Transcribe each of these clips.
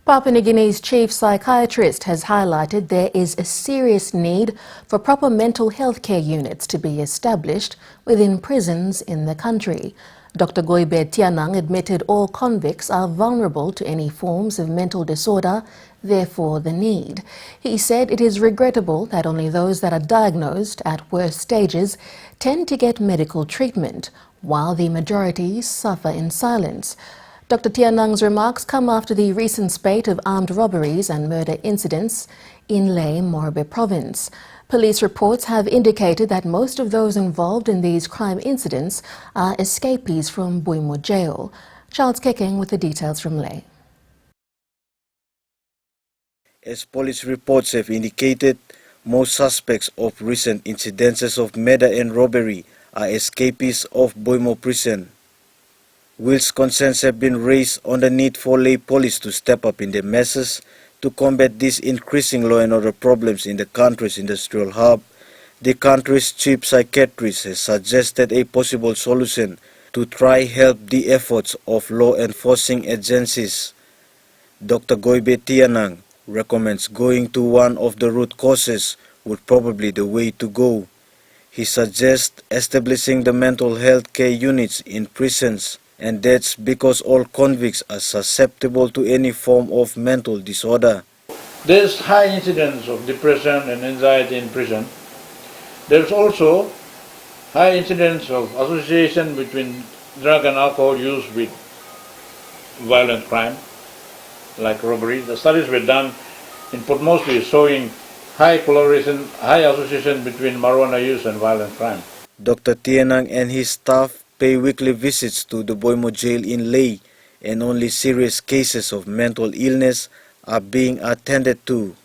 Papua New Guinea's chief psychiatrist has highlighted there is a serious need for proper mental health care units to be established within prisons in the country. Dr. Goibe Tianang admitted all convicts are vulnerable to any forms of mental disorder, therefore the need. He said it is regrettable that only those that are diagnosed at worst stages tend to get medical treatment, while the majority suffer in silence. Dr. Tianang's remarks come after the recent spate of armed robberies and murder incidents in Lae, Morobe province. Police reports have indicated that most of those involved in these crime incidents are escapees from Buimo jail. Charles Kekeng with the details from Lae. As police reports have indicated, most suspects of recent incidences of murder and robbery are escapees of Buimo prison. Whilst concerns have been raised on the need for Lae police to step up in their measures to combat these increasing law and order problems in the country's industrial hub, the country's chief psychiatrist has suggested a possible solution to try help the efforts of law enforcing agencies. Dr. Goibe Tianang recommends going to one of the root causes would probably the way to go. He suggests establishing the mental health care units in prisons, and that's because all convicts are susceptible to any form of mental disorder. There's high incidence of depression and anxiety in prison. There's also high incidence of association between drug and alcohol use with violent crime, like robbery. The studies were done in Port Moresby showing high correlation, high association between marijuana use and violent crime. Dr. Tianang and his staff pay weekly visits to the Buimo jail in Lae, and only serious cases of mental illness are being attended to.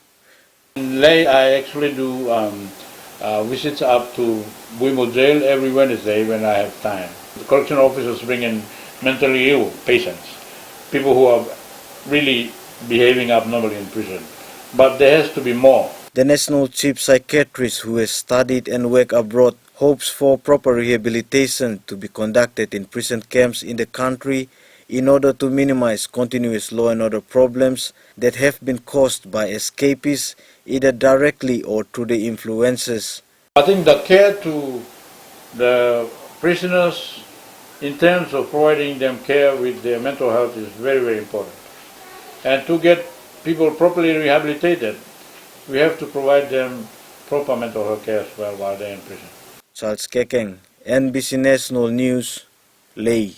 In Lae, I actually do visits up to Buimo jail every Wednesday when I have time. The correctional officers bring in mentally ill patients, people who are really behaving abnormally in prison. But there has to be more. The National Chief Psychiatrist, who has studied and worked abroad, hopes for proper rehabilitation to be conducted in prison camps in the country in order to minimize continuous law and order problems that have been caused by escapees either directly or through the influences. I think the care to the prisoners in terms of providing them care with their mental health is very, very important. And to get people properly rehabilitated, we have to provide them proper mental health care as well while they're in prison. Charles Kekeng, NBC National News, Lae.